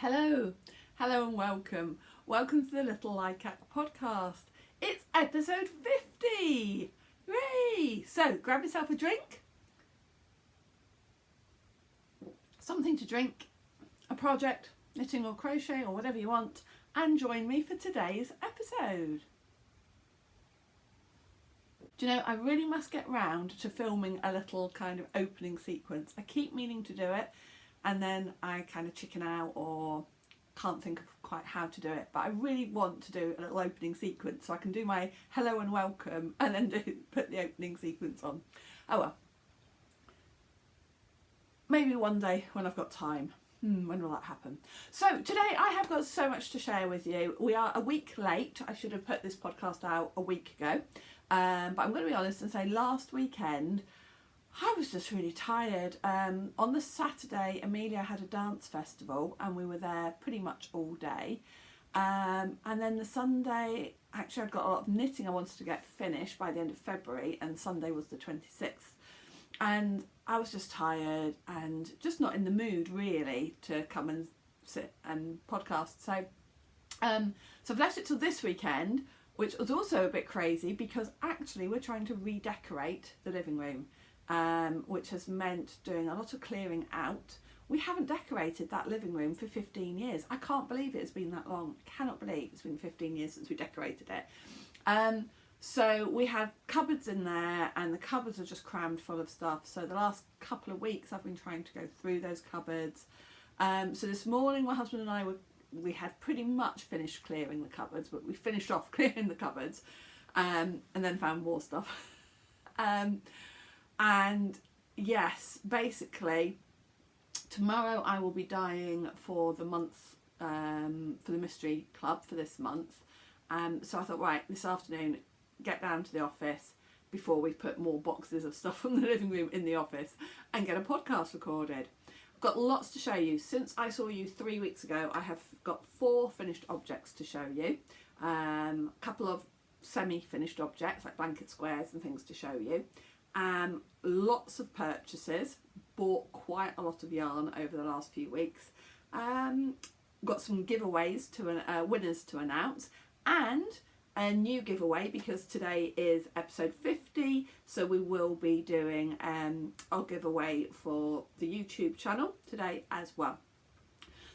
Hello, hello and welcome. Welcome to the Little Likac podcast. It's episode 50. Yay! So grab yourself a drink, something to drink, a project, knitting or crochet or whatever you want, and join me for today's episode. Do you know, I really must get round to filming a little kind of opening sequence. I keep meaning to do it and then I kind of chicken out or can't think of quite how to do it, but I really want to do a little opening sequence so I can do my hello and welcome and then put the opening sequence on. Oh well, maybe one day when I've got time. When will that happen? So today I have got so much to share with you. We are a week late. I should have put this podcast out a week ago, but I'm going to be honest and say last weekend I was just really tired. On the Saturday, Amelia had a dance festival and we were there pretty much all day. And then the Sunday, actually I'd got a lot of knitting I wanted to get finished by the end of February, and Sunday was the 26th. And I was just tired and just not in the mood really to come and sit and podcast. So I've left it till this weekend, which was also a bit crazy because actually we're trying to redecorate the living room. Which has meant doing a lot of clearing out. We haven't decorated that living room for 15 years. I can't believe it's been that long. I cannot believe it's been 15 years since we decorated it. So we had cupboards in there and the cupboards are just crammed full of stuff. So the last couple of weeks I've been trying to go through those cupboards. So this morning my husband and I we had pretty much finished clearing the cupboards, but we finished off clearing the cupboards and then found more stuff. And yes, basically tomorrow I will be dyeing for the month, for the mystery club for this month. So I thought, right, this afternoon, get down to the office before we put more boxes of stuff from the living room in the office and get a podcast recorded. I've got lots to show you. Since I saw you 3 weeks ago, I have got 4 finished objects to show you. A couple of semi-finished objects like blanket squares and things to show you. Lots of purchases, bought quite a lot of yarn over the last few weeks, got some giveaways to winners to announce, and a new giveaway because today is episode 50, so we will be doing our giveaway for the YouTube channel today as well.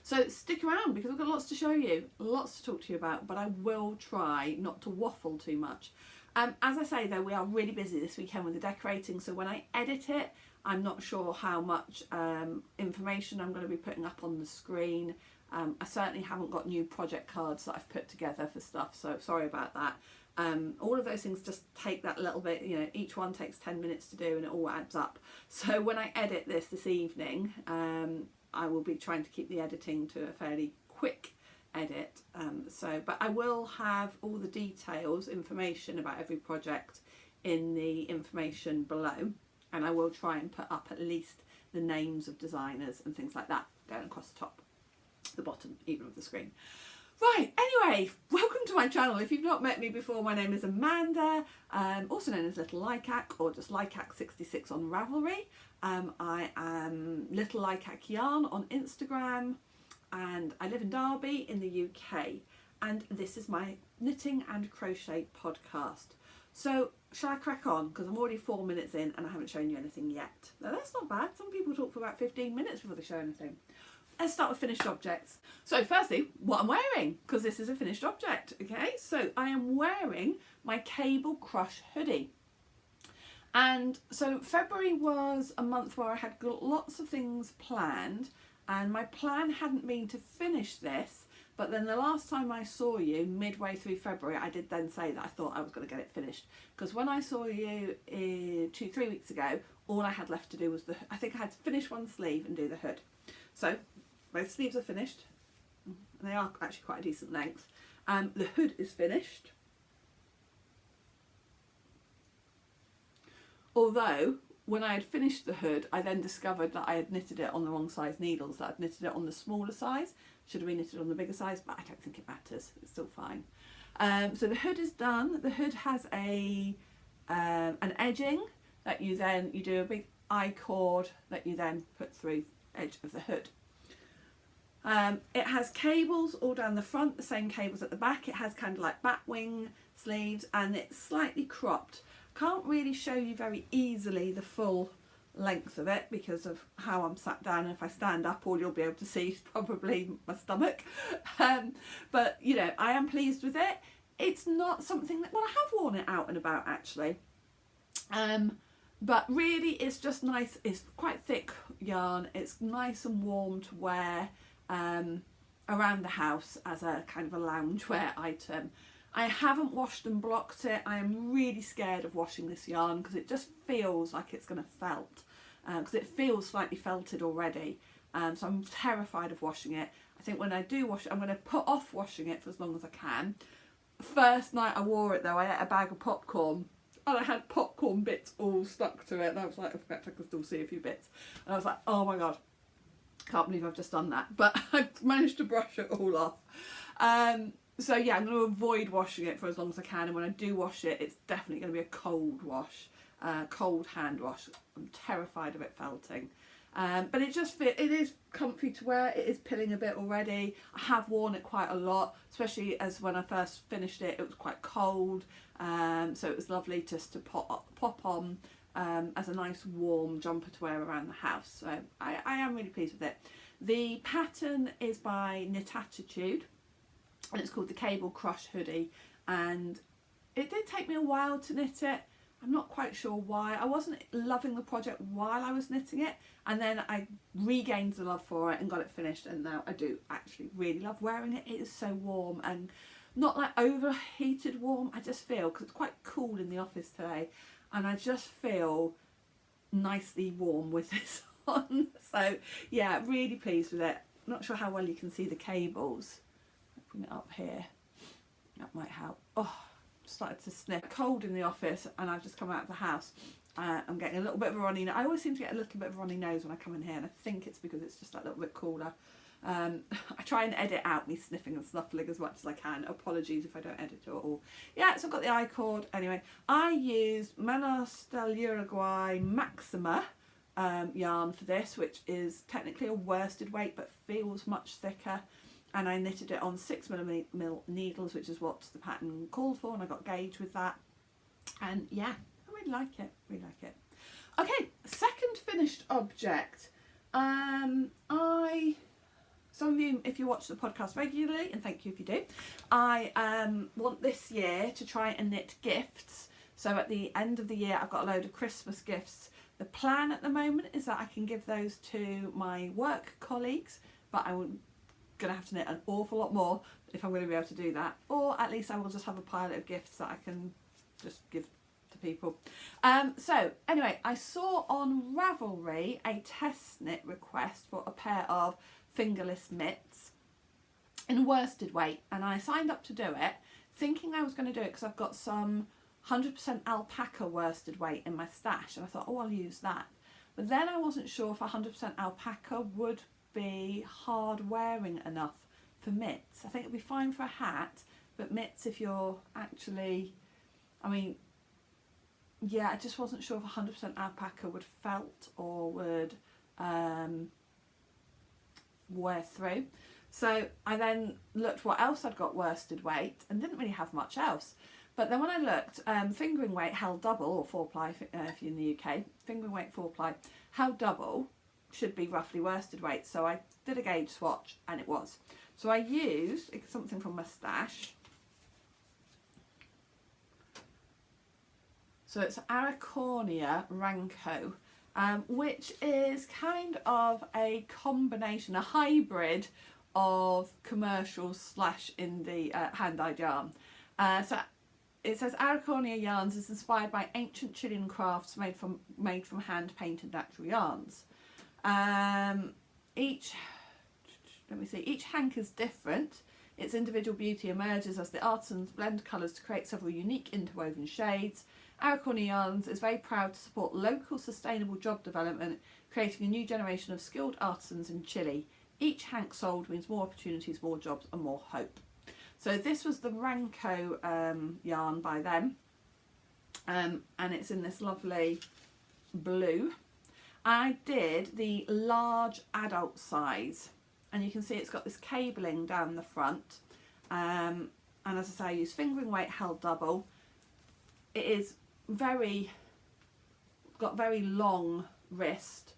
So stick around because I've got lots to show you, lots to talk to you about, but I will try not to waffle too much. As I say though, we are really busy this weekend with the decorating, so when I edit it, I'm not sure how much information I'm going to be putting up on the screen. I certainly haven't got new project cards that I've put together for stuff, so sorry about that. All of those things just take that little bit, you know, each one takes 10 minutes to do and it all adds up. So when I edit this evening, I will be trying to keep the editing to a fairly quick edit, but I will have all the details, information about every project in the information below, and I will try and put up at least the names of designers and things like that going across the top, the bottom even of the screen. Right, anyway, welcome to my channel. If you've not met me before, my name is Amanda, also known as Little Likac or just Likac66 on Ravelry. I am Little Likac Yarn on Instagram, and I live in Derby in the UK, and this is my knitting and crochet podcast. So shall I crack on, because I'm already 4 minutes in and I haven't shown you anything yet. Now that's not bad, some people talk for about 15 minutes before they show anything. Let's start with finished objects. So firstly, what I'm wearing, because this is a finished object, okay? So I am wearing my Cable Crush hoodie. And so February was a month where I had got lots of things planned, and my plan hadn't been to finish this, but then the last time I saw you midway through February, I did then say that I thought I was going to get it finished, because when I saw you 3 weeks ago, all I had left to do was I think I had to finish one sleeve and do the hood. So both sleeves are finished, and they are actually quite a decent length. The hood is finished, although when I had finished the hood, I then discovered that I had knitted it on the wrong size needles, that I'd knitted it on the smaller size. Should have been knitted on the bigger size, but I don't think it matters. It's still fine. So the hood is done. The hood has an edging that you do a big I cord that you then put through the edge of the hood. It has cables all down the front, the same cables at the back. It has kind of like bat wing sleeves, and it's slightly cropped. Can't really show you very easily the full length of it because of how I'm sat down, and if I stand up all you'll be able to see is probably my stomach. But you know, I am pleased with it. It's not something that, well, I have worn it out and about actually, but really it's just nice. It's quite thick yarn. It's nice and warm to wear around the house as a kind of a loungewear item. I haven't washed and blocked it. I am really scared of washing this yarn because it just feels like it's going to felt, because it feels slightly felted already. So I'm terrified of washing it. I think when I do wash it, I'm going to put off washing it for as long as I can. First night I wore it though, I ate a bag of popcorn and I had popcorn bits all stuck to it, and I was like, in fact I can still see a few bits, and I was like, oh my god, can't believe I've just done that. But I managed to brush it all off. So yeah, I'm going to avoid washing it for as long as I can, and when I do wash it, it's definitely going to be a cold wash, cold hand wash. I'm terrified of it felting. But it just it is comfy to wear. It is pilling a bit already. I have worn it quite a lot, especially as when I first finished it, it was quite cold. So it was lovely just to pop on as a nice warm jumper to wear around the house. So I am really pleased with it. The pattern is by Knitatude, and it's called the Cable Crush Hoodie, and it did take me a while to knit it. I'm not quite sure why. I wasn't loving the project while I was knitting it, and then I regained the love for it and got it finished, and now I do actually really love wearing it. It is so warm, and not like overheated warm. I just feel, because it's quite cool in the office today, and I just feel nicely warm with this on. So yeah, really pleased with it. Not sure how well you can see the cables. Bring it up here, that might help. Oh, started to sniff. Cold in the office, and I've just come out of the house. I'm getting a little bit of a runny nose. I always seem to get a little bit of a runny nose when I come in here, and I think it's because it's just that little bit cooler. I try and edit out me sniffing and snuffling as much as I can. Apologies if I don't edit it at all. Yeah, so I've got the I-cord. Anyway, I used Manos del Uruguay Maxima yarn for this, which is technically a worsted weight but feels much thicker. And I knitted it on 6mm needles, which is what the pattern called for, and I got gauge with that. And yeah, I really like it, really like it. Okay, second finished object. Some of you, if you watch the podcast regularly, and thank you if you do, I want this year to try and knit gifts. So at the end of the year, I've got a load of Christmas gifts. The plan at the moment is that I can give those to my work colleagues, but I would going to have to knit an awful lot more if I'm going to be able to do that, or at least I will just have a pile of gifts that I can just give to people. So anyway, I saw on Ravelry a test knit request for a pair of fingerless mitts in worsted weight, and I signed up to do it thinking I was going to do it because I've got some 100% alpaca worsted weight in my stash, and I thought, oh, I'll use that. But then I wasn't sure if 100% alpaca would be hard wearing enough for mitts. I think it'd be fine for a hat, but mitts, if you're actually, I mean, yeah, I just wasn't sure if 100% alpaca would felt or would wear through. So I then looked what else I'd got worsted weight and didn't really have much else. But then when I looked, fingering weight held double, or 4-ply if you're in the UK, fingering weight 4-ply held double, should be roughly worsted weight. So I did a gauge swatch and it was. So I used something from my stash. So it's Aracaunia Ranco, which is kind of a combination, a hybrid of commercial / indie hand-dyed yarn. So it says Aracaunia yarns is inspired by ancient Chilean crafts made from hand-painted natural yarns. Each hank is different. Its individual beauty emerges as the artisans blend colours to create several unique interwoven shades. Aracaunia Yarns is very proud to support local sustainable job development, creating a new generation of skilled artisans in Chile. Each hank sold means more opportunities, more jobs and more hope. So this was the Ranco yarn by them, and it's in this lovely blue. I did the large adult size and you can see it's got this cabling down the front. And as I say, I use fingering weight held double. It is got very long wrist.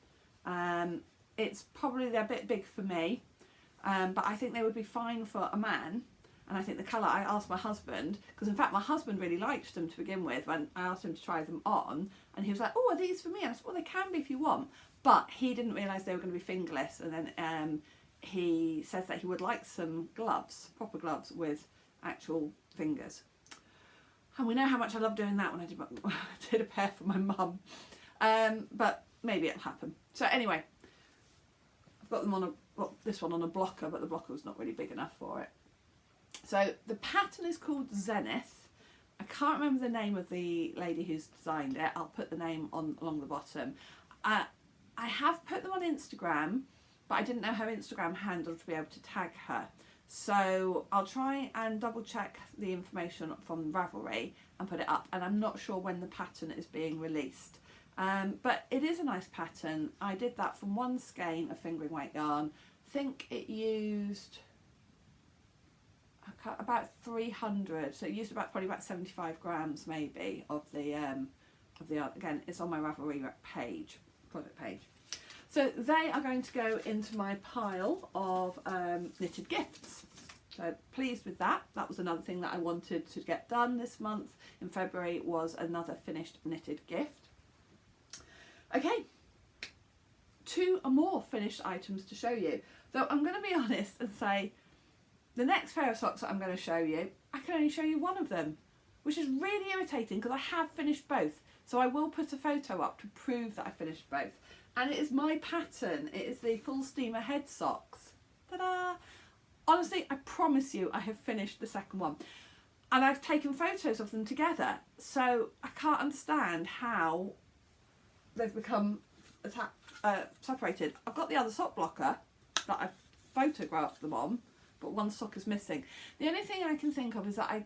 It's probably a bit big for me, but I think they would be fine for a man. And I think the colour, I asked my husband, because in fact my husband really liked them to begin with when I asked him to try them on, and he was like, oh, are these for me? And I said, well, they can be if you want, but he didn't realise they were going to be fingerless. And then he says that he would like some gloves, proper gloves with actual fingers. And we know how much I love doing that when I did a pair for my mum. But maybe it'll happen. So anyway, I've got them on this one on a blocker, but the blocker was not really big enough for it. So the pattern is called Zenith. I can't remember the name of the lady who's designed it. I'll put the name along the bottom. I have put them on Instagram, but I didn't know her Instagram handle to be able to tag her. So I'll try and double check the information from Ravelry and put it up. And I'm not sure when the pattern is being released. But it is a nice pattern. I did that from one skein of fingering weight yarn. I think it used about 300, so it used probably about 75 grams maybe of the yarn. Again, it's on my Ravelry page, product page. So they are going to go into my pile of knitted gifts. So pleased with that. That was another thing that I wanted to get done this month. In February was another finished knitted gift. Okay, 2 more finished items to show you. Though I'm going to be honest and say, the next pair of socks that I'm going to show you, I can only show you one of them, which is really irritating because I have finished both. So I will put a photo up to prove that I finished both. And it is my pattern. It is the full steamer head socks. Ta-da! Honestly, I promise you I have finished the second one. And I've taken photos of them together. So I can't understand how they've become separated. I've got the other sock blocker that I've photographed them on, but one sock is missing. The only thing I can think of is that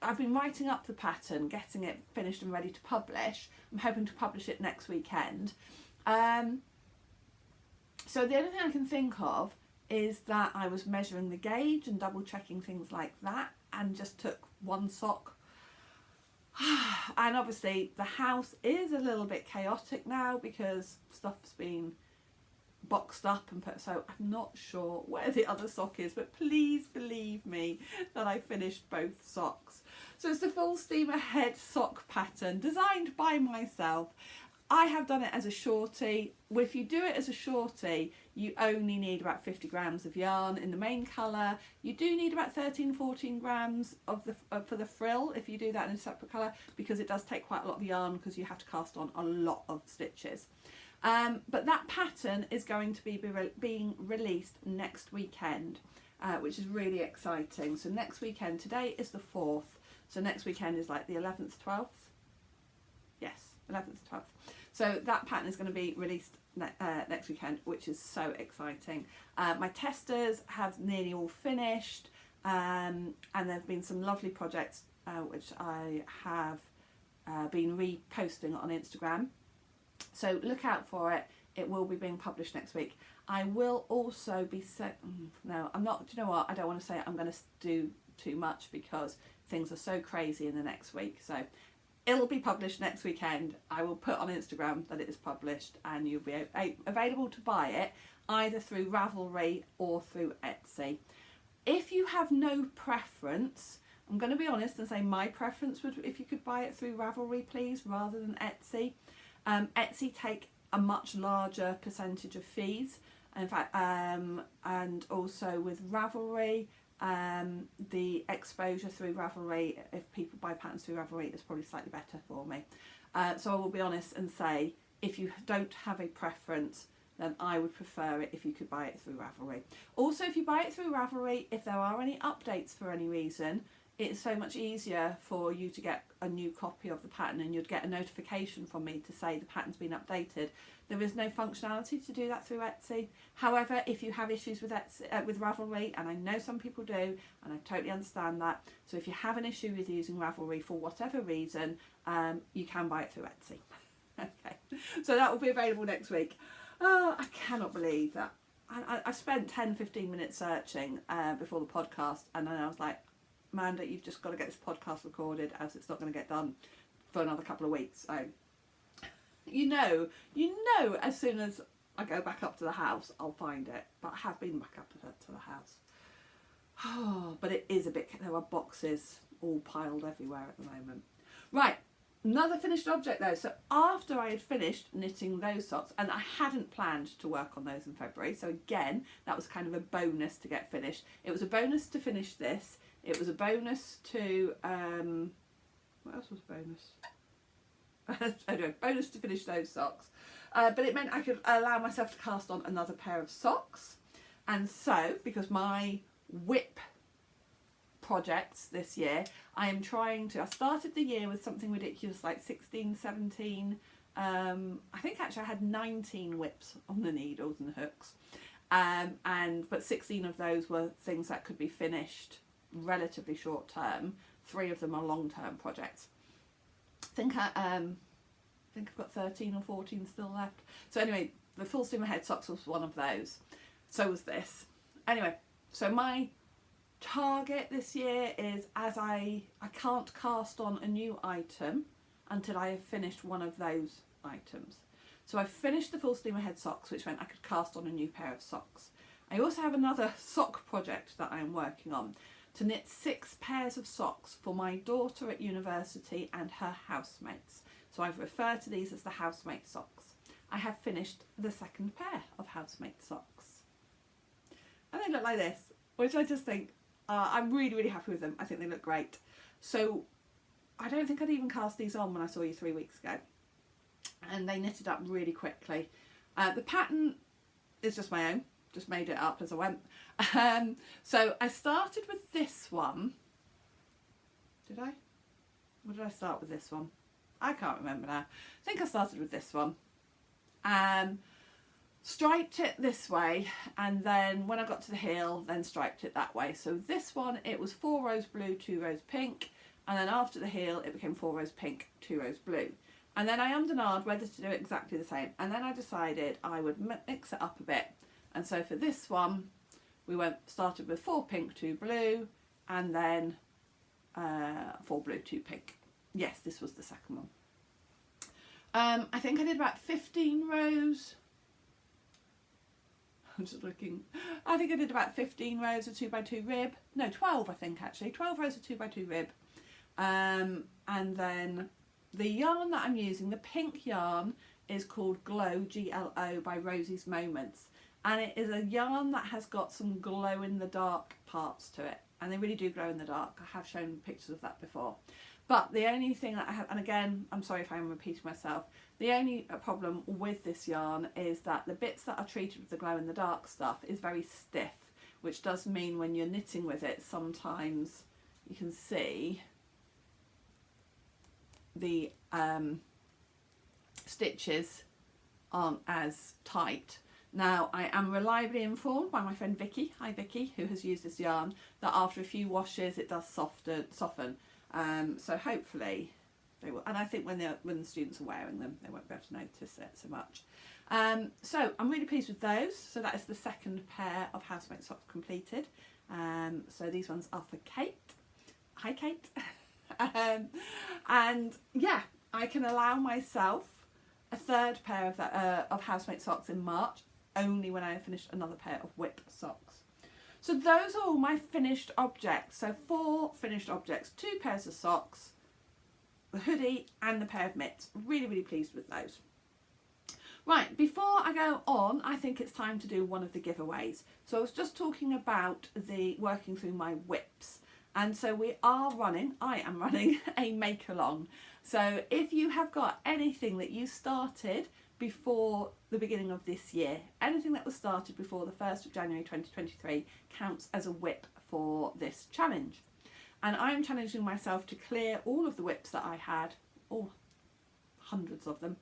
I've been writing up the pattern, getting it finished and ready to publish. I'm hoping to publish it next weekend. So the only thing I can think of is that I was measuring the gauge and double checking things like that and just took one sock. And obviously the house is a little bit chaotic now because stuff's been boxed up and put, so I'm not sure where the other sock is, but please believe me that I finished both socks. So it's the full steamer head sock pattern designed by myself. I have done it as a shorty. If you do it as a shorty, you only need about 50 grams of yarn in the main colour. You do need about 13-14 grams of for the frill if you do that in a separate colour, because it does take quite a lot of yarn because you have to cast on a lot of stitches. But that pattern is going to be being released next weekend, which is really exciting. So next weekend, today is the 4th, so next weekend is like the 11th, 12th? Yes, 11th, 12th. So that pattern is going to be released next weekend, which is so exciting. My testers have nearly all finished, and there have been some lovely projects which I have been reposting on Instagram. So look out for it. It will be being published next week. I will also be no, I'm not. Do you know what? I don't want to say I'm going to do too much because things are so crazy in the next week. So it'll be published next weekend. I will put on Instagram that it is published, and you'll be available to buy it either through Ravelry or through Etsy. If you have no preference, I'm going to be honest and say my preference would if you could buy it through Ravelry, please, rather than Etsy. Etsy take a much larger percentage of fees. In fact, and also with Ravelry, the exposure through Ravelry, if people buy patterns through Ravelry, is probably slightly better for me. So I will be honest and say, if you don't have a preference, then I would prefer it if you could buy it through Ravelry. Also, if you buy it through Ravelry, if there are any updates for any reason, it's so much easier for you to get a new copy of the pattern, and you'd get a notification from me to say the pattern's been updated. There is no functionality to do that through Etsy. However, if you have issues with with Ravelry, and I know some people do, and I totally understand that, so if you have an issue with using Ravelry for whatever reason, you can buy it through Etsy. Okay, so that will be available next week. Oh, I cannot believe that I spent 10-15 minutes searching before the podcast, and then I was like, Amanda, you've just got to get this podcast recorded, as it's not going to get done for another couple of weeks. So you know, as soon as I go back up to the house, I'll find it. But I have been back up to the house. Oh, but it is a bit, there are boxes all piled everywhere at the moment. Right, another finished object though. So after I had finished knitting those socks, and I hadn't planned to work on those in February, so again, that was kind of a bonus to get finished. It was a bonus to finish this. It was a bonus to, what else was a bonus? Anyway, bonus to finish those socks. But it meant I could allow myself to cast on another pair of socks. And so, because my whip projects this year, I started the year with something ridiculous like 16, 17, I think actually I had 19 whips on the needles and hooks. But 16 of those were things that could be finished relatively short term. 3 of them are long term projects. I think I've got 13 or 14 still left. So anyway, the full steam ahead socks was one of those. So was this. Anyway, so my target this year is, as I can't cast on a new item until I have finished one of those items. So I've finished the full steam ahead socks, which meant I could cast on a new pair of socks. I also have another sock project that I'm working on, to knit 6 pairs of socks for my daughter at university and her housemates. So I've referred to these as the Housemate Socks. I have finished the second pair of Housemate Socks. And they look like this, which I just think, I'm really, really happy with them. I think they look great. So I don't think I'd even cast these on when I saw you 3 weeks ago. And they knitted up really quickly. The pattern is just my own. Just made it up as I went. So I started with this one. Did I? Or did I start with this one? I can't remember now. I think I started with this one. Striped it this way, and then when I got to the heel, then striped it that way. So this one, it was 4 rows blue, 2 rows pink, and then after the heel, it became 4 rows pink, 2 rows blue. And then I ummed and ahed whether to do exactly the same, and then I decided I would mix it up a bit. And so for this one, we started with 4 pink, 2 blue, and then 4 blue, 2 pink. Yes, this was the second one. I think I did about 15 rows. I'm just looking. I think I did about 15 rows of 2x2 rib. No, 12 I think actually. 12 rows of 2x2 rib. And then the yarn that I'm using, the pink yarn, is called Glow, G-L-O, by Rosie's Moments. And it is a yarn that has got some glow in the dark parts to it. And they really do glow in the dark. I have shown pictures of that before. But the only thing that I have, and again, I'm sorry if I'm repeating myself, the only problem with this yarn is that the bits that are treated with the glow in the dark stuff is very stiff, which does mean when you're knitting with it, sometimes you can see the stitches aren't as tight. Now, I am reliably informed by my friend Vicky, hi Vicky, who has used this yarn, that after a few washes it does soften. So hopefully they will, and I think when the students are wearing them, they won't be able to notice it so much. So I'm really pleased with those. So that is the second pair of Housemate Socks completed. So these ones are for Kate. Hi Kate. And yeah, I can allow myself a third pair of Housemate Socks in March, only when I have finished another pair of whip socks. So those are all my finished objects. So 4 finished objects, 2 pairs of socks, the hoodie and the pair of mitts. Really, really pleased with those. Right, before I go on, I think it's time to do one of the giveaways. So I was just talking about the working through my whips. And so I am running a make along. So if you have got anything that you started before the beginning of this year, anything that was started before the 1st of January 2023 counts as a whip for this challenge. And I'm challenging myself to clear all of the whips that I had, hundreds of them.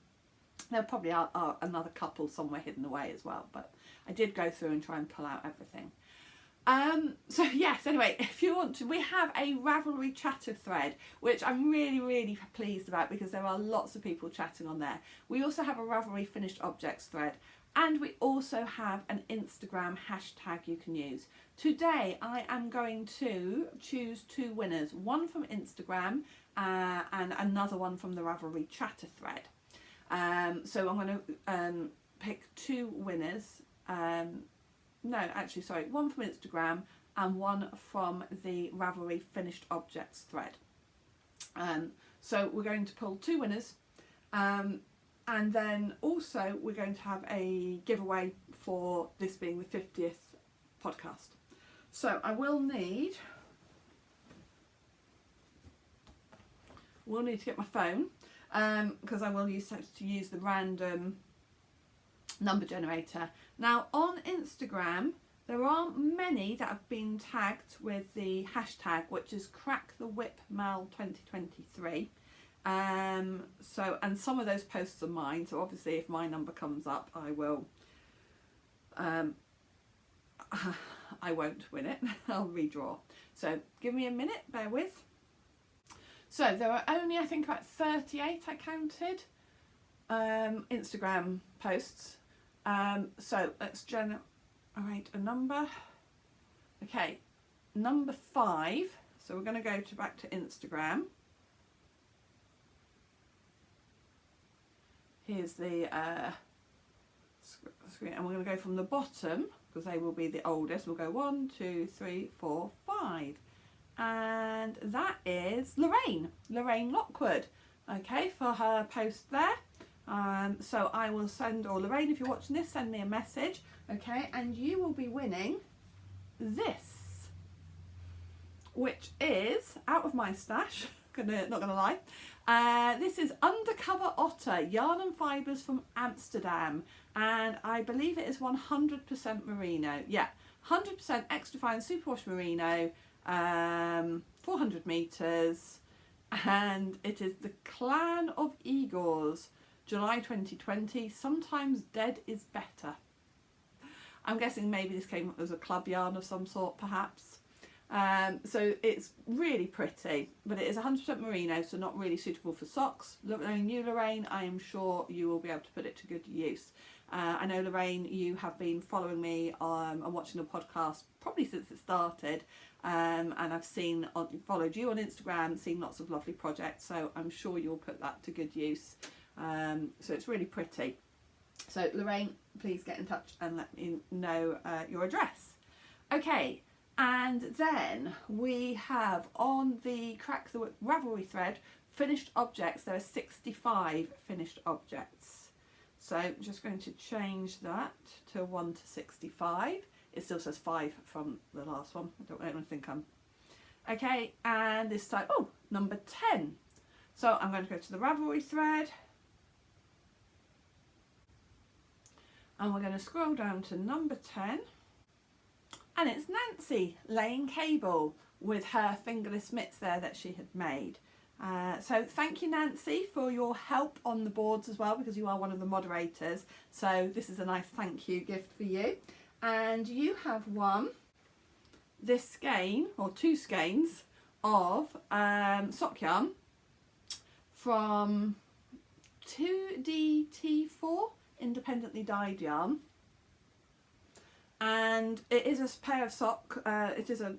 There probably are another couple somewhere hidden away as well, but I did go through and try and pull out everything. So yes, anyway, if you want to, we have a Ravelry chatter thread, which I'm really, really pleased about because there are lots of people chatting on there. We also have a Ravelry finished objects thread. And we also have an Instagram hashtag you can use. Today I am going to choose 2 winners, one from Instagram and another one from the Ravelry chatter thread. So I'm going to pick 2 winners. No, actually, sorry, one from Instagram and one from the Ravelry finished objects thread. So we're going to pull 2 winners. And then also we're going to have a giveaway for this being the 50th podcast. So I will need to get my phone because I will use the random number generator. Now on Instagram there aren't many that have been tagged with the hashtag, which is crackthewhipmal2023. So, and some of those posts are mine, so obviously if my number comes up I will I won't win it. I'll redraw. So give me a minute, bear with. So there are only, I think, about 38 I counted Instagram posts. So let's generate a number. Okay, number 5. So we're going to go back to Instagram. Here's the screen, and we're going to go from the bottom because they will be the oldest. We'll go 1, 2, 3, 4, 5, and that is Lorraine Lockwood. Okay, for her post there. So I will send, or Lorraine, if you're watching this, send me a message. Okay, and you will be winning this, which is out of my stash. Not gonna lie. This is Undercover Otter yarn and fibres from Amsterdam, and I believe it is 100% merino. Yeah, 100% extra fine superwash merino, 400 meters, and it is the Clan of Igors, July 2020. Sometimes dead is better. I'm guessing maybe this came as a club yarn of some sort, perhaps. So it's really pretty, but it is 100% merino, so not really suitable for socks. Knowing you, Lorraine, I am sure you will be able to put it to good use. I know, Lorraine, you have been following me and watching the podcast probably since it started, and I've followed you on Instagram, seen lots of lovely projects, so I'm sure you'll put that to good use. So it's really pretty. So Lorraine, please get in touch and let me know your address. Okay. And then we have on the Crack the Whip Ravelry thread finished objects. There are 65 finished objects. So I'm just going to change that to 1 to 65. It still says 5 from the last one. I don't think I'm... Okay, and this time, oh, number 10. So I'm going to go to the Ravelry thread. And we're going to scroll down to number 10. And it's Nancy laying cable with her fingerless mitts there that she had made. So thank you, Nancy, for your help on the boards as well, because you are one of the moderators. So this is a nice thank you gift for you. And you have won this skein, or 2 skeins, of sock yarn from 2DT4 independently dyed yarn. And it is a pair of sock, it is a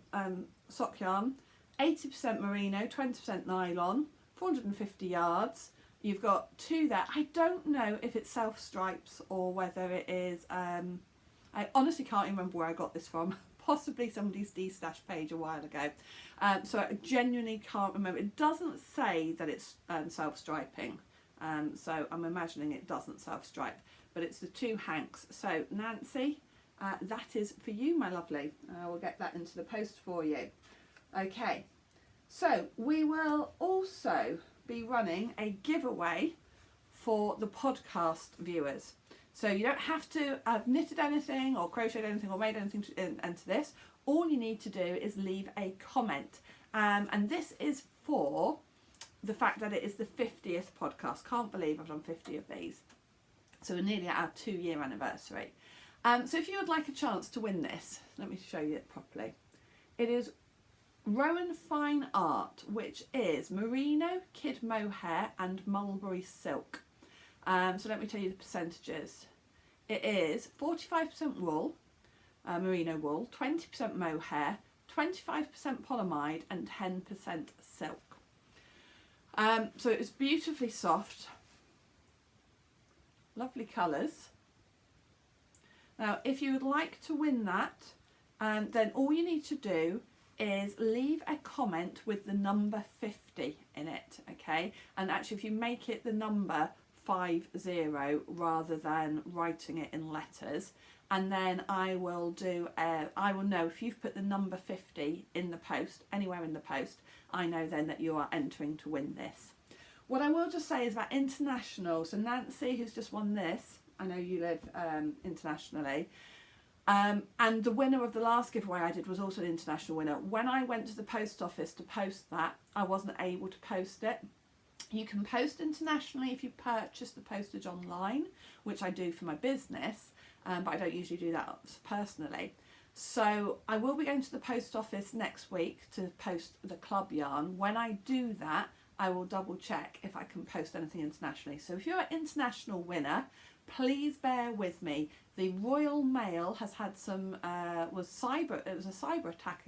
sock yarn, 80% merino, 20% nylon, 450 yards. You've got 2 there. I don't know if it's self stripes or whether it is, I honestly can't remember where I got this from. Possibly somebody's D-stash page a while ago. So I genuinely can't remember. It doesn't say that it's self-striping. So I'm imagining it doesn't self-stripe, but it's the 2 hanks. So Nancy, that is for you, my lovely. I will get that into the post for you. Okay, so we will also be running a giveaway for the podcast viewers. So you don't have to have knitted anything or crocheted anything or made anything to enter this. All you need to do is leave a comment. And this is for the fact that it is the 50th podcast. Can't believe I've done 50 of these. So we're nearly at our 2-year anniversary. So if you would like a chance to win this, let me show you it properly. It is Rowan Fine Art, which is merino, kid mohair and mulberry silk. So let me tell you the percentages. It is 45% wool, merino wool, 20% mohair, 25% polyamide and 10% silk. So it's beautifully soft, lovely colours. Now if you would like to win that, then all you need to do is leave a comment with the number 50 in it, okay? And actually if you make it the number 50 rather than writing it in letters, and then I will know if you've put the number 50 in the post, anywhere in the post, I know then that you are entering to win this. What I will just say is about international, so Nancy, who's just won this, I know you live internationally, and the winner of the last giveaway I did was also an international winner. When I went to the post office to post that, I wasn't able to post it. You can post internationally if you purchase the postage online, which I do for my business, but I don't usually do that personally. So I will be going to the post office next week to post the club yarn. When I do that, I will double check if I can post anything internationally. So if you're an international winner, please bear with me. The Royal Mail has had some, it was a cyber attack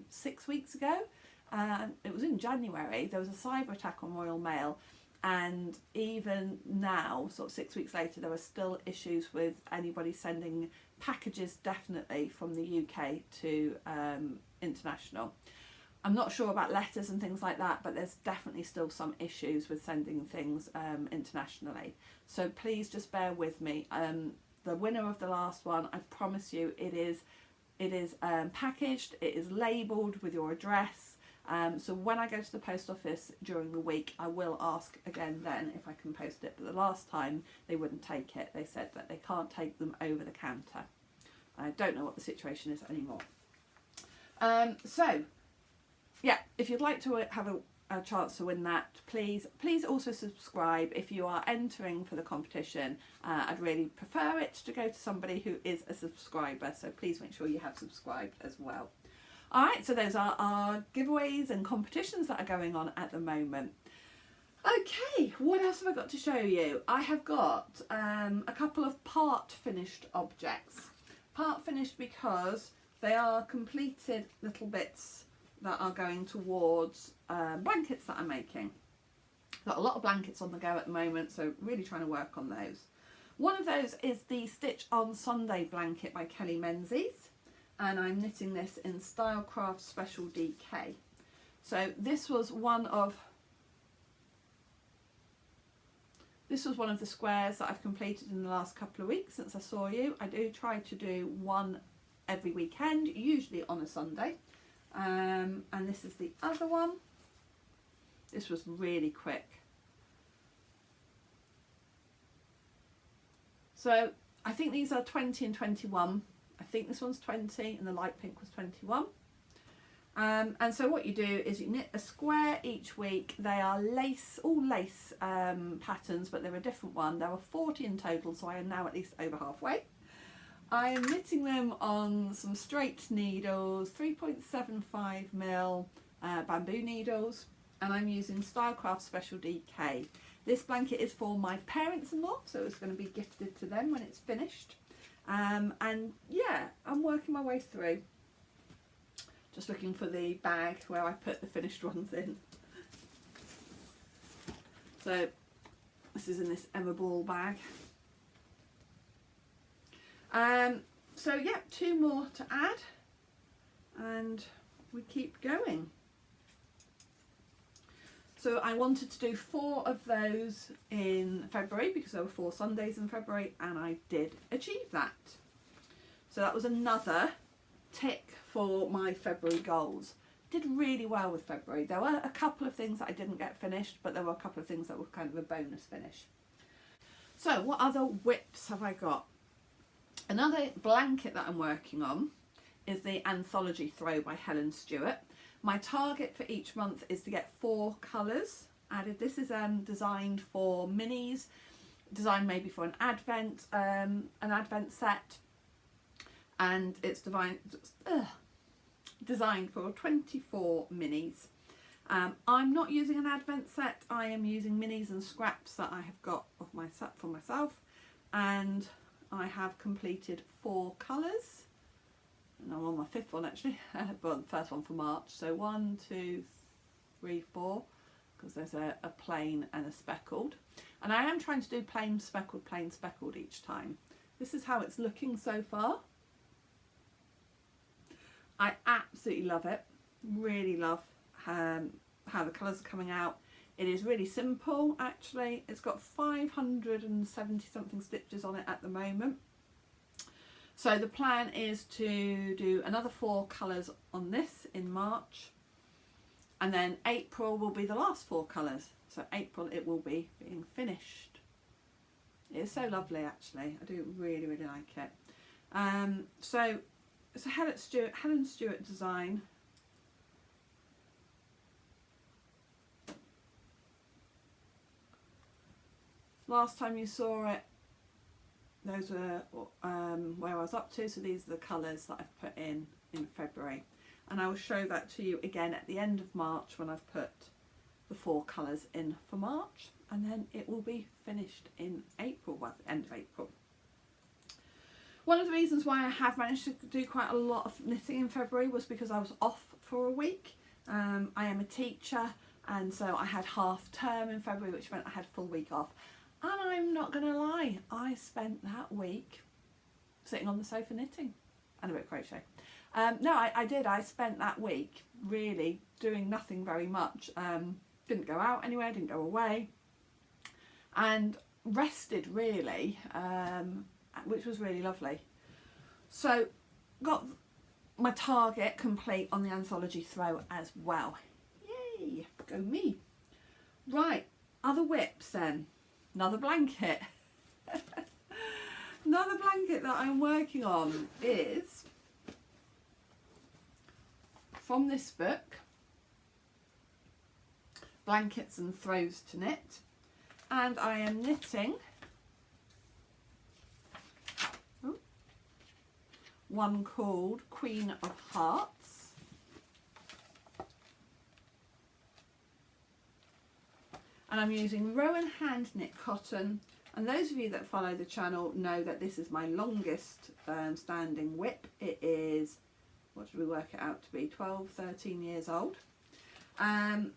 6 weeks ago. It was in January. There was a cyber attack on Royal Mail, and even now, sort of 6 weeks later, there are still issues with anybody sending packages definitely from the UK to international. I'm not sure about letters and things like that, but there's definitely still some issues with sending things internationally. So please just bear with me. The winner of the last one, I promise you, it is packaged, it is labelled with your address. So when I go to the post office during the week, I will ask again then if I can post it. But the last time they wouldn't take it. They said that they can't take them over the counter. I don't know what the situation is anymore. So yeah, if you'd like to have a chance to win that, please also subscribe. If you are entering for the competition, I'd really prefer it to go to somebody who is a subscriber. So please make sure you have subscribed as well. Alright, so those are our giveaways and competitions that are going on at the moment. Okay, what else have I got to show you? I have got a couple of part finished objects. Part finished because they are completed little bits that are going towards blankets that I'm making. Got a lot of blankets on the go at the moment, so really trying to work on those. One of those is the Stitch on Sunday blanket by Menzies. And I'm knitting this in Stylecraft Special DK. So this was one of the squares that I've completed in the last couple of weeks since I saw you. I do try to do one every weekend, usually on a Sunday. And this is the other one. This was really quick. So I think these are 20 and 21. I think this one's 20 and the light pink was 21. And so what you do is you knit a square each week. They are all lace patterns, but they're a different one. There are 40 in total, so I am now at least over halfway. I am knitting them on some straight needles, 3.75mm bamboo needles, and I'm using Stylecraft Special DK. This blanket is for my parents-in-law, so it's going to be gifted to them when it's finished. And yeah, I'm working my way through. Just looking for the bag where I put the finished ones in. So this is in this Emma Ball bag. So yeah, 2 more to add and we keep going. So I wanted to do 4 of those in February because there were 4 Sundays in February, and I did achieve that. So that was another tick for my February goals. Did really well with February. There were a couple of things that I didn't get finished, but there were a couple of things that were kind of a bonus finish. So what other whips have I got? Another blanket that I'm working on is the Anthology Throw by Helen Stewart. My target for each month is to get 4 colours added. This is designed for minis, designed maybe for an advent set, and it's designed for 24 minis. I'm not using an advent set. I am using minis and scraps that I have got of my set for myself, and I have completed 4 colours, and I'm on my 5th one actually, well the first one for March. So 1, 2, 3, 4, because there's a plain and a speckled, and I am trying to do plain speckled each time. This is how it's looking so far. I absolutely love it, really love how the colours are coming out. It is really simple actually. It's got 570 something stitches on it at the moment. So the plan is to do another 4 colours on this in March, and then April will be the last 4 colours. So April it will be being finished. It's so lovely actually. I do really, really like it. So it's a Helen Stewart design. Last time you saw it, those were where I was up to, so these are the colours that I've put in February, and I will show that to you again at the end of March when I've put the 4 colours in for March, and then it will be finished in April, well, at the end of April. One of the reasons why I have managed to do quite a lot of knitting in February was because I was off for a week. I am a teacher, and so I had half term in February, which meant I had a full week off. And I'm not going to lie, I spent that week sitting on the sofa knitting and a bit of crochet. No, I did. I spent that week really doing nothing very much. Didn't go out anywhere, didn't go away, and rested really, which was really lovely. So got my target complete on the Anthology throw as well. Yay, go me. Right, other whips then. Another blanket. Another blanket that I'm working on is from this book, Blankets and Throws to Knit, and I am knitting one called Queen of Hearts, and I'm using Rowan hand knit cotton, and those of you that follow the channel know that this is my longest standing whip. It is, what did we work it out to be, 12-13 years old, and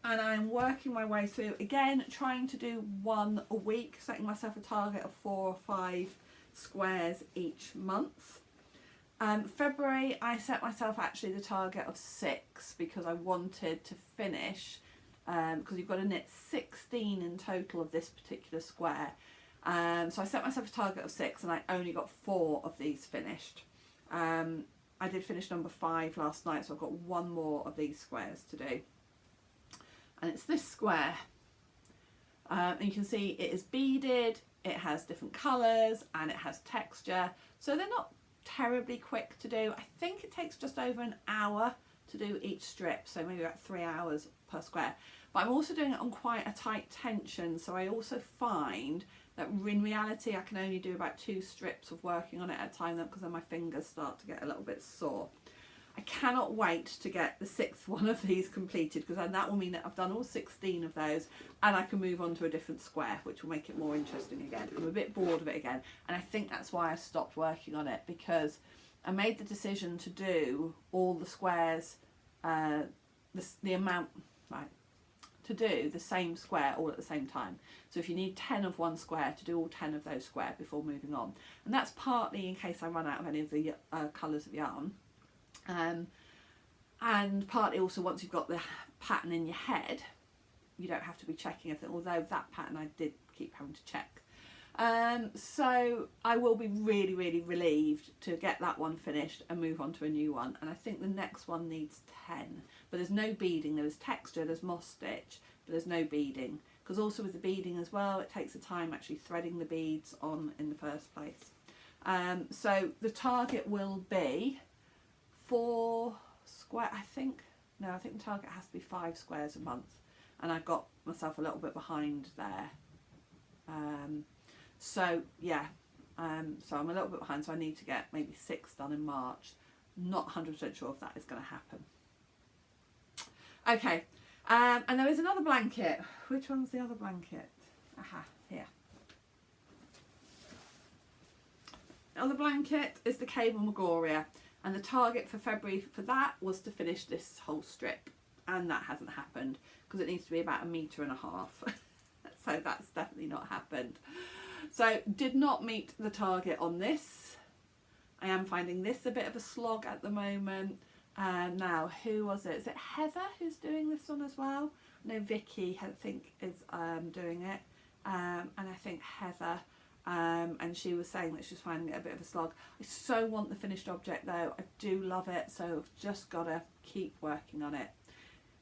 I'm working my way through, again trying to do 1 a week, setting myself a target of 4 or 5 squares each month. February I set myself actually the target of 6 because I wanted to finish, because you've got to knit 16 in total of this particular square. So I set myself a target of 6 and I only got 4 of these finished. I did finish number 5 last night, so I've got 1 more of these squares to do. And it's this square. And you can see it is beaded, it has different colours and it has texture. So they're not terribly quick to do. I think it takes just over an hour to do each strip, so maybe about 3 hours per square. But I'm also doing it on quite a tight tension, so I also find that in reality I can only do about 2 strips of working on it at a time, because then my fingers start to get a little bit sore. I cannot wait to get the 6th one of these completed, because then that will mean that I've done all 16 of those and I can move on to a different square, which will make it more interesting again. I'm a bit bored of it again, and I think that's why I stopped working on it, because I made the decision to do all the squares, the amount, right, to do the same square all at the same time. So if you need 10 of one square, to do all 10 of those squares before moving on. And that's partly in case I run out of any of the colours of yarn. And partly also once you've got the pattern in your head, you don't have to be checking everything, although that pattern I did keep having to check. So I will be really, really relieved to get that one finished and move on to a new one. And I think the next one needs 10, but there's no beading. There is texture, there's moss stitch, but there's no beading, because also with the beading as well, it takes the time actually threading the beads on in the first place. So the target will be 4 square, I think the target has to be 5 squares a month, and I got myself a little bit behind there. So yeah, so I'm a little bit behind, so I need to get maybe 6 done in March. Not 100% sure if that is going to happen. Okay, and there is another blanket. Which one's the other blanket? Aha, here. other blanket is the Cablemagoria, and the target for February for that was to finish this whole strip, and that hasn't happened because it needs to be about 1.5 meters. So that's definitely not happened. So did not meet the target on this. I am finding this a bit of a slog at the moment. Now, who was it? Is it Heather who's doing this one as well? No, Vicky I think is doing it, and I think Heather, and she was saying that she's finding it a bit of a slog. I so want the finished object though. I do love it, so I've just got to keep working on it.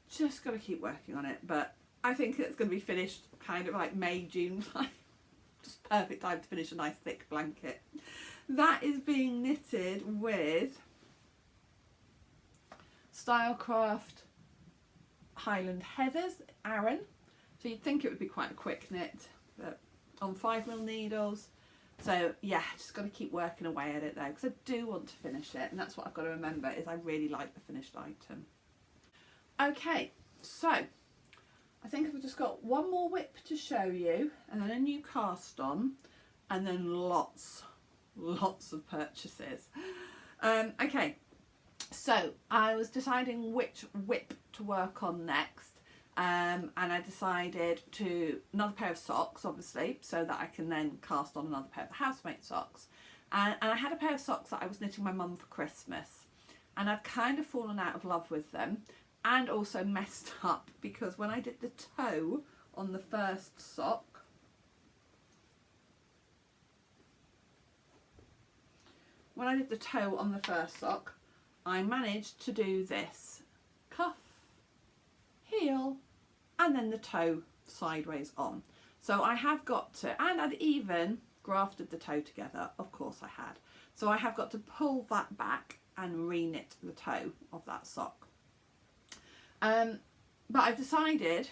Just got to keep working on it, but I think it's going to be finished kind of like May, June time. Just perfect time to finish a nice thick blanket. That is being knitted with Stylecraft Highland Heathers, Aran. So you'd think it would be quite a quick knit, but on 5mm needles. So yeah, just got to keep working away at it though, because I do want to finish it, and that's what I've got to remember, is I really like the finished item. Okay, so I think I've just got one more whip to show you, and then a new cast on, and then lots of purchases. Okay, so I was deciding which whip to work on next, and I decided to another pair of socks, obviously, so that I can then cast on another pair of Housemate socks. And I had a pair of socks that I was knitting my mum for Christmas, and I'd kind of fallen out of love with them, and also messed up because when I did the toe on the first sock, I managed to do this cuff, heel, and then the toe sideways on. So I have got to, and I'd even grafted the toe together, of course I had. So I have got to pull that back and re-knit the toe of that sock. But I've decided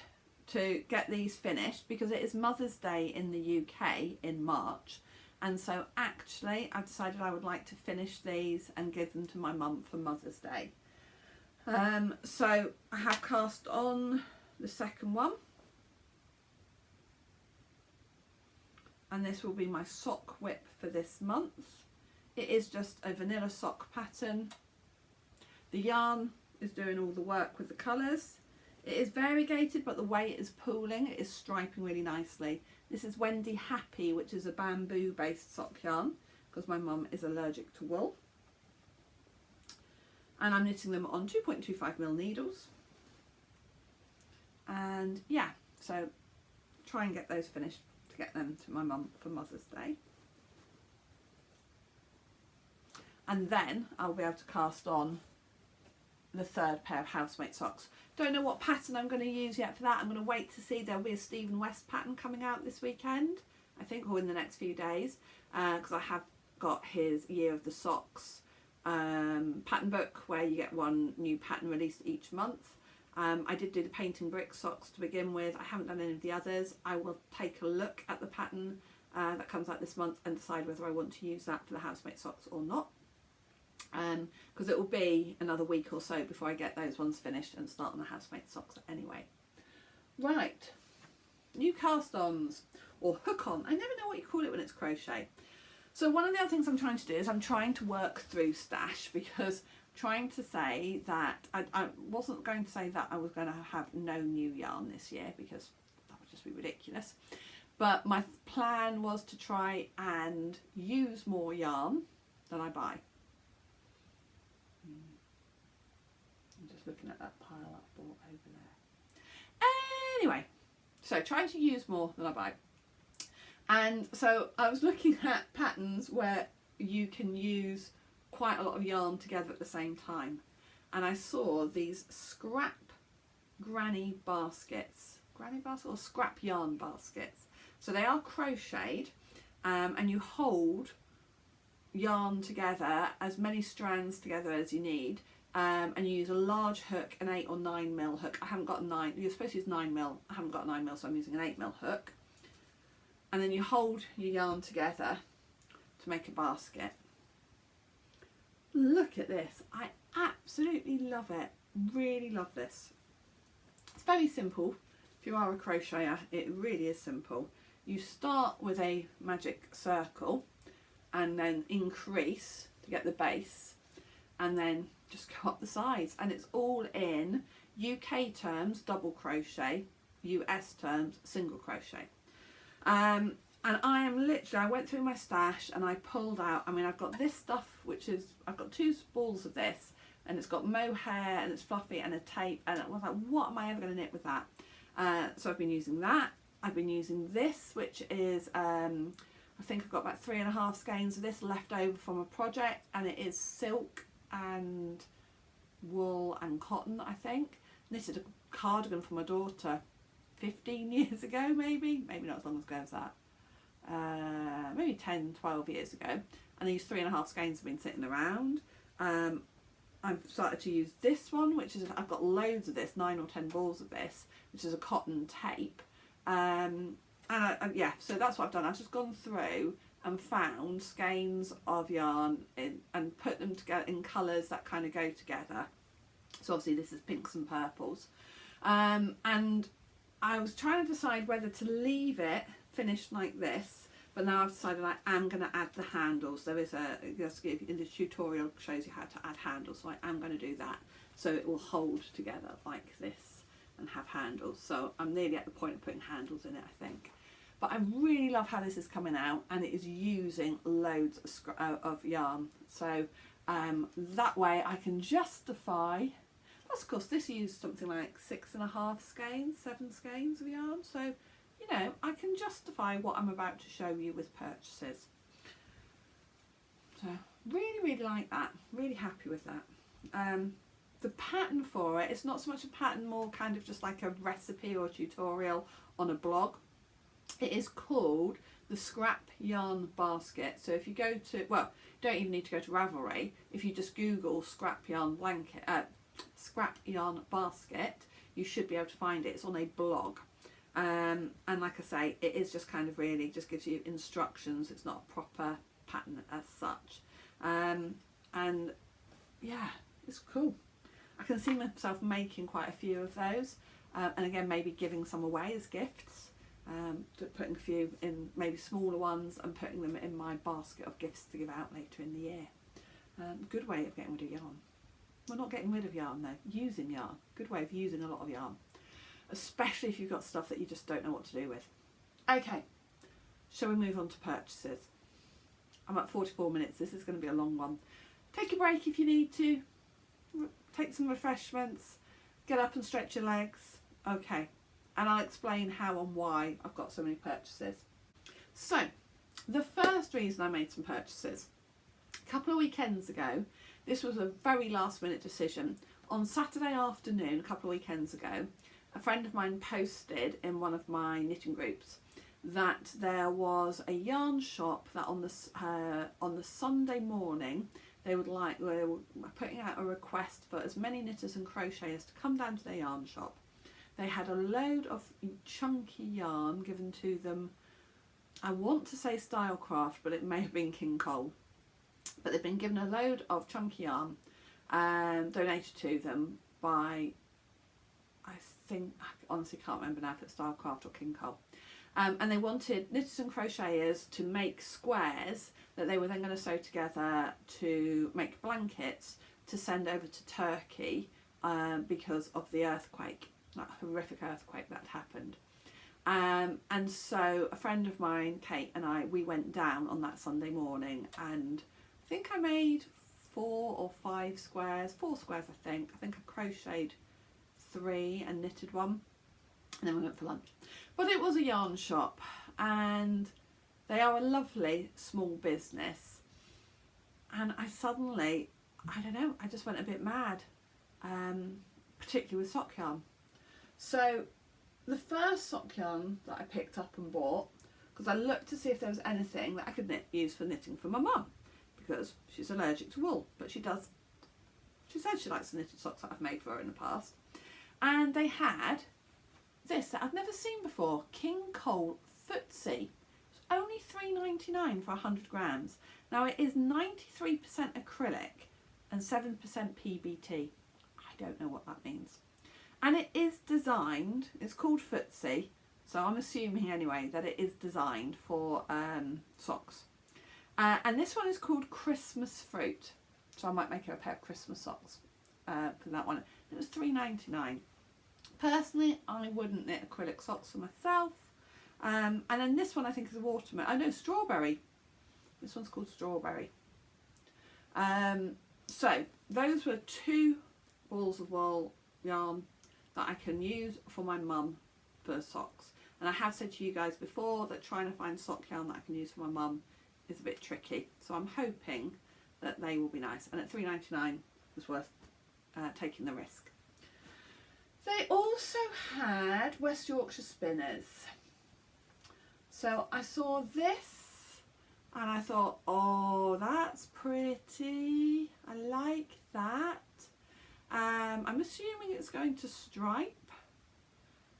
to get these finished because it is Mother's Day in the UK in March, and so actually I've decided I would like to finish these and give them to my mum for Mother's Day. So I have cast on the second one, and this will be my sock whip for this month. It is just a vanilla sock pattern. The yarn is doing all the work with the colours. It is variegated, but the way it is pooling, it is striping really nicely. This is Wendy Happy, which is a bamboo based sock yarn, because my mum is allergic to wool. And I'm knitting them on 2.25mm needles. And yeah, so try and get those finished to get them to my mum for Mother's Day. And then I'll be able to cast on the third pair of Housemate socks. Don't know what pattern I'm going to use yet for that. I'm going to wait to see. There'll be a Stephen West pattern coming out this weekend, I think, or in the next few days, because I have got his Year of the Socks pattern book where you get one new pattern released each month. I did do the painting brick socks to begin with. I haven't done any of the others. I will take a look at the pattern that comes out this month and decide whether I want to use that for the Housemate socks or not. Because it will be another week or so before I get those ones finished and start on the Housemate socks anyway. Right, new cast-ons, or hook-on. I never know what you call it when it's crochet. So one of the other things I'm trying to do is I'm trying to work through stash, because I'm trying to say that I wasn't going to say that I was going to have no new yarn this year, because that would just be ridiculous. But my plan was to try and use more yarn than I buy. I'm just looking at that pile I've bought over there. Anyway, so trying to use more than I buy. And so I was looking at patterns where you can use quite a lot of yarn together at the same time. And I saw these scrap granny baskets. Granny basket or scrap yarn baskets. So they are crocheted, and you hold yarn together, as many strands together as you need, and you use a large hook, an 8 or 9mm hook. I haven't got a 9, you're supposed to use 9mm, I haven't got a 9mm, so I'm using an 8mm hook. And then you hold your yarn together to make a basket. Look at this, I absolutely love it, really love this. It's very simple. If you are a crocheter, it really is simple. You start with a magic circle, and then increase to get the base, and then just go up the sides. And it's all in UK terms double crochet, US terms single crochet. And I am literally, I went through my stash and I pulled out, I mean, I've got this stuff, which is, I've got 2 balls of this, and it's got mohair and it's fluffy and a tape, and I was like, what am I ever going to knit with that? So I've been using that. I've been using this, which is, I think I've got about 3.5 skeins of this left over from a project, and it is silk and wool and cotton, I think. Knitted a cardigan for my daughter 15 years ago, maybe not as long ago as that. Maybe 10, 12 years ago, and these 3.5 skeins have been sitting around. I've started to use this one, which is, I've got loads of this, 9 or 10 balls of this, which is a cotton tape. Yeah, so that's what I've done. I've just gone through and found skeins of yarn and put them together in colours that kind of go together. So obviously this is pinks and purples. And I was trying to decide whether to leave it finished like this, but now I've decided I am going to add the handles. There is in the tutorial shows you how to add handles, so I am going to do that, so it will hold together like this and have handles. So I'm nearly at the point of putting handles in it, I think. But I really love how this is coming out, and it is using loads of yarn, so that way I can justify. Plus, of course, this used something like 6.5 skeins, 7 skeins of yarn, so you know, I can justify what I'm about to show you with purchases. So really like that, really happy with that. The pattern for it, it's not so much a pattern, more kind of just like a recipe or tutorial on a blog. It is called the Scrap Yarn Basket. So if you go to, well, you don't even need to go to Ravelry. If you just Google Scrap Yarn Basket, you should be able to find it. It's on a blog. And like I say, it is just kind of really just gives you instructions. It's not a proper pattern as such. And yeah, it's cool. I can see myself making quite a few of those, and again maybe giving some away as gifts, putting a few in, maybe smaller ones, and putting them in my basket of gifts to give out later in the year. Good way of getting rid of yarn. Well, not getting rid of yarn though, using yarn. Good way of using a lot of yarn, especially if you've got stuff that you just don't know what to do with. Okay, shall we move on to purchases? I'm at 44 minutes, this is going to be a long one. Take a break if you need to, take some refreshments, get up and stretch your legs. Okay, and I'll explain how and why I've got so many purchases. So, the first reason I made some purchases, a couple of weekends ago, this was a very last minute decision. On Saturday afternoon, a couple of weekends ago, a friend of mine posted in one of my knitting groups that there was a yarn shop that on the Sunday morning they were putting out a request for as many knitters and crocheters to come down to their yarn shop. They had a load of chunky yarn given to them. I want to say Stylecraft, but it may have been King Cole. But they've been given a load of chunky yarn donated to them by, I think, I honestly can't remember now if it's Stylecraft or King Cole. And they wanted knitters and crocheters to make squares that they were then going to sew together to make blankets to send over to Turkey because of the earthquake, that horrific earthquake that happened. And so a friend of mine, Kate, and we went down on that Sunday morning, and I think I made 4 or 5 squares, 4 squares I think. I think I crocheted 3 and knitted 1, and then we went for lunch. But it was a yarn shop, and they are a lovely small business, and I suddenly, I don't know, I just went a bit mad, particularly with sock yarn. So the first sock yarn that I picked up and bought, because I looked to see if there was anything that I could use for knitting for my mum, because she's allergic to wool, but she said she likes the knitted socks that I've made for her in the past. And they had this that I'd never seen before, King Cole Footsie. It's only $3.99 for 100 grams. Now it is 93% acrylic and 7% PBT. I don't know what that means. And it is designed, it's called Footsie, so I'm assuming anyway that it is designed for socks. And this one is called Christmas Fruit. So I might make her a pair of Christmas socks for that one. It was $3.99. Personally, I wouldn't knit acrylic socks for myself. And then this one I think is a watermelon. Oh no, strawberry. This one's called Strawberry. So those were 2 balls of wool yarn that I can use for my mum for socks. And I have said to you guys before that trying to find sock yarn that I can use for my mum is a bit tricky. So I'm hoping that they will be nice. And at $3.99 was worth taking the risk. They also had West Yorkshire spinners. So I saw this and I thought, oh, that's pretty. I like that. I'm assuming it's going to stripe.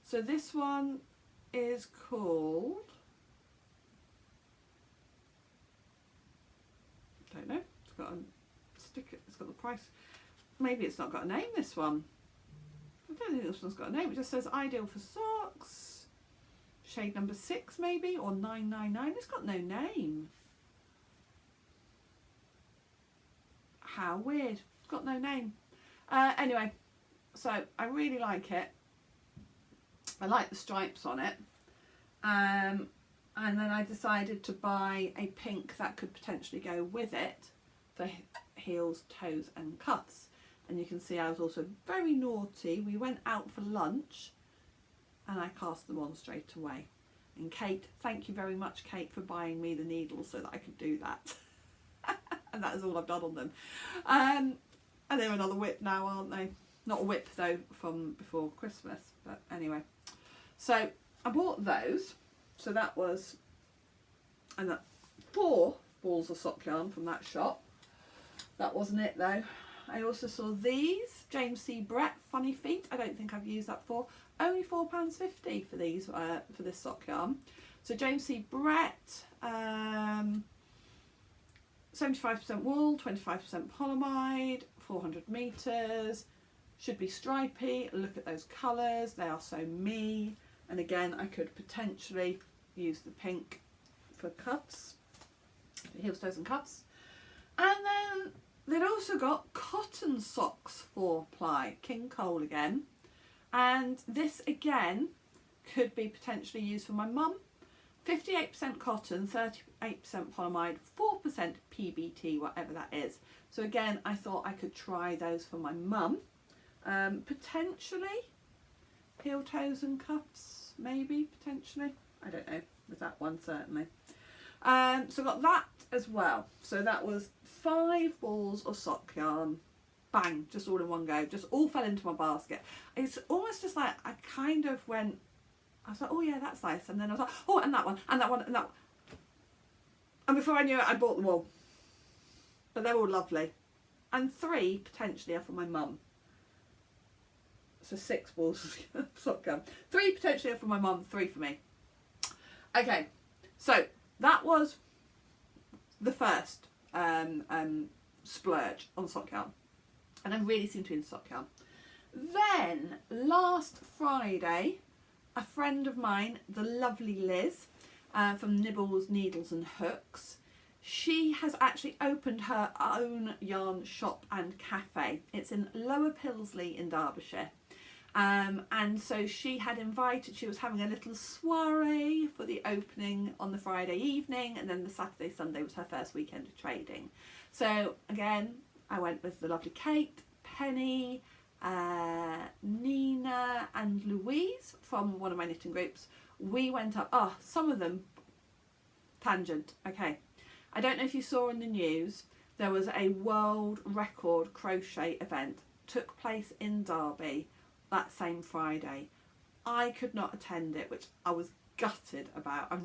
So this one is called, don't know, it's got a sticker, it's got the price. Maybe it's not got a name, this one. I don't think this one's got a name. It just says ideal for socks. Shade number 6 maybe, or 999. It's got no name. How weird. It's got no name. Anyway, so I really like it. I like the stripes on it. And then I decided to buy a pink that could potentially go with it for heels, toes and cuffs. And you can see I was also very naughty. We went out for lunch and I cast them on straight away. And Kate, thank you very much, Kate, for buying me the needles so that I could do that. And that is all I've done on them. And they're another whip now, aren't they? Not a whip though, from before Christmas, but anyway. So I bought those. So that was 4 balls of sock yarn from that shop. That wasn't it though. I also saw these, James C. Brett Funny Feet. I don't think I've used that before. Only £4.50 for these, for this sock yarn. So James C. Brett, 75% wool, 25% polyamide, 400 metres. Should be stripy. Look at those colours, they are so me. And again, I could potentially use the pink for cuffs, heels, toes and cuffs. And then they'd also got cotton socks 4-ply, King Cole again. And this again could be potentially used for my mum. 58% cotton, 38% polyamide, 4% PBT, whatever that is. So again, I thought I could try those for my mum. Potentially heel, toes and cuffs, maybe, potentially. I don't know, with that one certainly. So I got that as well. So that was 5 balls of sock yarn. Bang, just all in one go. Just all fell into my basket. It's almost just like I kind of went, I was like, oh yeah, that's nice. And then I was like, oh, and that one, and that one, and that one. And before I knew it, I bought them all. But they're all lovely. And 3 potentially are for my mum. So 6 balls of sock yarn. 3 potentially are for my mum, 3 for me. Okay, so that was the first splurge on sock yarn. And I really seem to be in sock yarn. Then, last Friday, a friend of mine, the lovely Liz, from Nibbles, Needles and Hooks, she has actually opened her own yarn shop and cafe. It's in Lower Pilsley in Derbyshire. And so she had invited, she was having a little soiree for the opening on the Friday evening, and then the Saturday, Sunday was her first weekend of trading. So again, I went with the lovely Kate, Penny, Nina and Louise from one of my knitting groups. We went up, some of them, tangent, okay. I don't know if you saw in the news, there was a world record crochet event, took place in Derby that same Friday. I could not attend it, which I was gutted about. I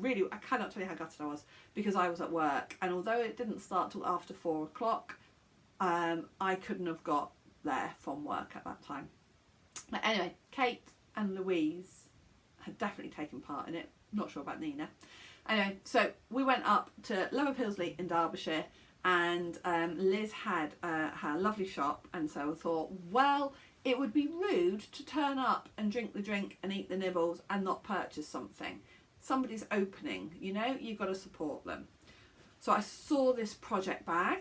cannot tell you how gutted I was, because I was at work, and although it didn't start till after 4 o'clock, I couldn't have got there from work at that time. But anyway, Kate and Louise had definitely taken part in it. Not sure about Nina. Anyway, so we went up to Lower Pilsley in Derbyshire, and Liz had her lovely shop, and so I thought, well, it would be rude to turn up and drink the drink and eat the nibbles and not purchase something. Somebody's opening, you know, you've got to support them. So I saw this project bag,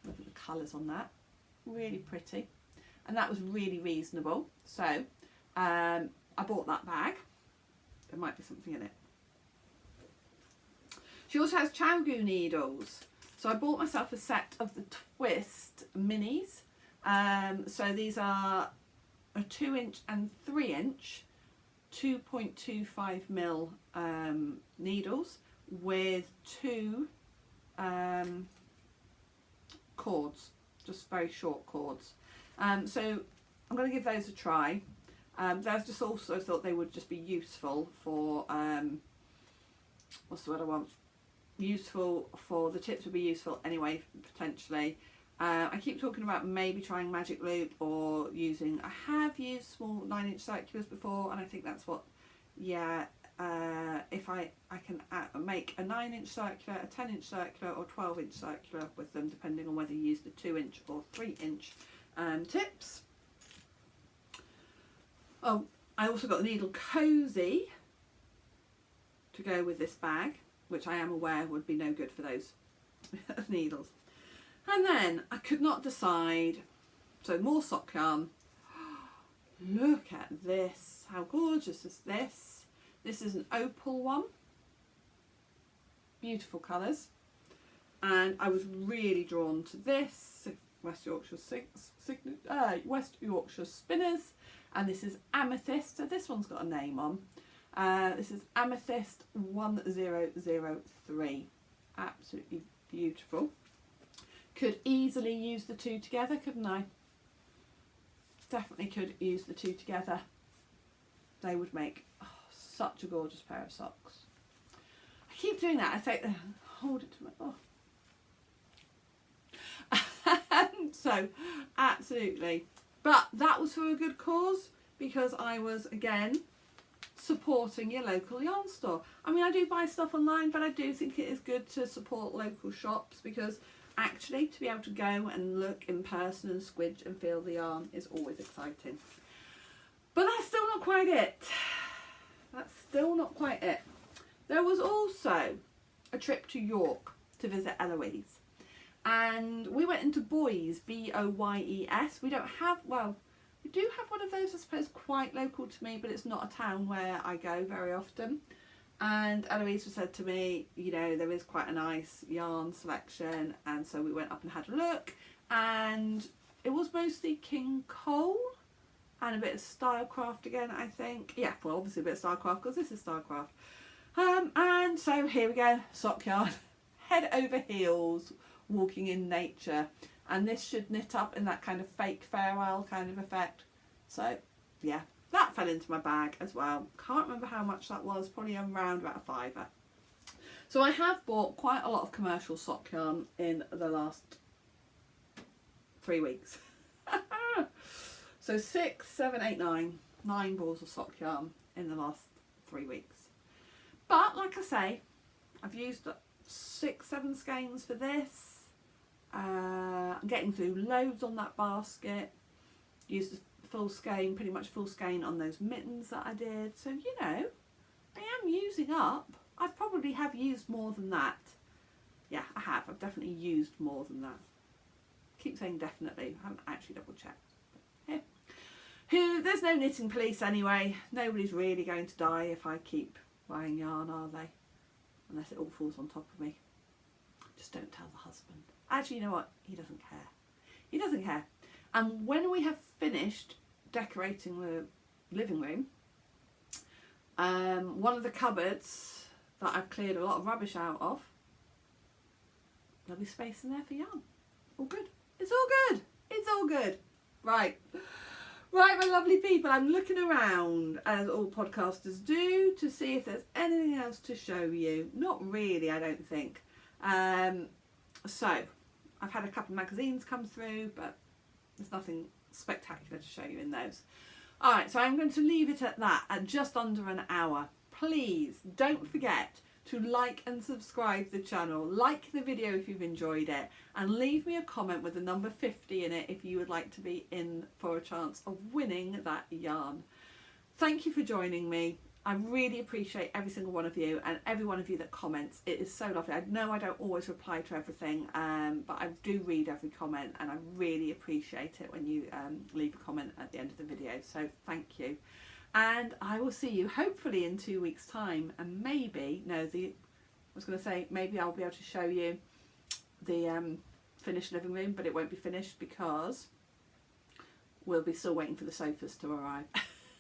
look at the colours on that, really pretty, and that was really reasonable. So I bought that bag. There might be something in it. She also has Chowgoo needles. So I bought myself a set of the Twist minis. So these are a 2" and 3" 2.25mm needles with 2 cords, just very short cords. So I'm going to give those a try. Those just also thought they would just be useful for, what's the word I want? Useful for, the tips would be useful anyway, potentially. I keep talking about maybe trying magic loop or using, I have used small 9" circulars before, and I think that's what, yeah, if I can make a 9" circular, a 10" circular or 12" circular with them, depending on whether you use the 2" or 3" tips. Oh, I also got the needle cozy to go with this bag, which I am aware would be no good for those needles. And then I could not decide, so more sock yarn. Look at this, how gorgeous is this? This is an opal one, beautiful colours, and I was really drawn to this West Yorkshire Spinners, and this is Amethyst, so this one's got a name on. This is Amethyst 1003, absolutely beautiful. Could easily use the two together, couldn't I? Definitely could use the two together. They would make such a gorgeous pair of socks. I keep doing that. I say, hold it to my, and so, absolutely. But that was for a good cause, because I was, again, supporting your local yarn store. I mean, I do buy stuff online, but I do think it is good to support local shops, because actually to be able to go and look in person and squidge and feel the yarn is always exciting. But that's still not quite it. That's still not quite it. There was also a trip to York to visit Eloise, and we went into Boyes, B-O-Y-E-S. We don't have, well, we do have one of those, I suppose, quite local to me, but it's not a town where I go very often. And Eloise said to me, you know, there is quite a nice yarn selection, and so we went up and had a look, and it was mostly King Cole and a bit of Stylecraft again, I think. Yeah, well, obviously a bit of Stylecraft, because this is Stylecraft. And so here we go, sock yarn, head over heels, walking in nature, and this should knit up in that kind of fake farewell kind of effect. So yeah, that fell into my bag as well. Can't remember how much that was, probably around about a £5. So I have bought quite a lot of commercial sock yarn in the last 3 weeks. So 6, 7, 8, 9 balls of sock yarn in the last 3 weeks. But like I say, I've used 6, 7 skeins for this. I'm getting through loads on that basket. Used a full skein, pretty much full skein on those mittens that I did. So, you know, I am using up. I probably have used more than that. Yeah, I have. I've definitely used more than that. Keep saying definitely. I haven't actually double checked. Here. There's no knitting police anyway. Nobody's really going to die if I keep buying yarn, are they? Unless it all falls on top of me. Just don't tell the husband. Actually, you know what? He doesn't care. He doesn't care. And when we have finished decorating the living room, one of the cupboards that I've cleared a lot of rubbish out of, there'll be space in there for yarn. All good. It's all good. It's all good. Right. Right, my lovely people, I'm looking around, as all podcasters do, to see if there's anything else to show you. Not really, I don't think. So, I've had a couple of magazines come through, but there's nothing spectacular to show you in those. Alright, so I'm going to leave it at that, at just under an hour. Please don't forget to like and subscribe the channel, like the video if you've enjoyed it, and leave me a comment with the number 50 in it if you would like to be in for a chance of winning that yarn. Thank you for joining me. I really appreciate every single one of you and every one of you that comments. It is so lovely. I know I don't always reply to everything, but I do read every comment, and I really appreciate it when you leave a comment at the end of the video. So thank you. And I will see you hopefully in 2 weeks' time, and maybe, I was going to say maybe I'll be able to show you the finished living room, but it won't be finished because we'll be still waiting for the sofas to arrive.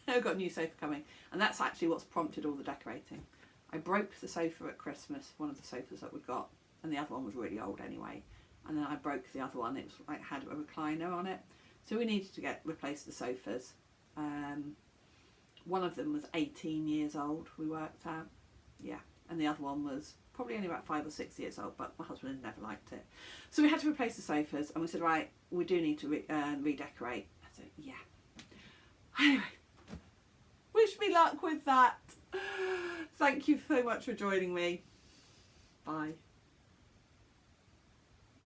I've got a new sofa coming, and that's actually what's prompted all the decorating. I broke the sofa at Christmas, one of the sofas that we got, and the other one was really old anyway, and then I broke the other one. It was like had a recliner on it, so we needed to replace the sofas. One of them was 18 years old, we worked out, yeah, and the other one was probably only about 5 or 6 years old, but my husband had never liked it. So we had to replace the sofas, and we said, right, we do need to redecorate. I said, yeah. Anyway, wish me luck with that. Thank you so much for joining me. Bye.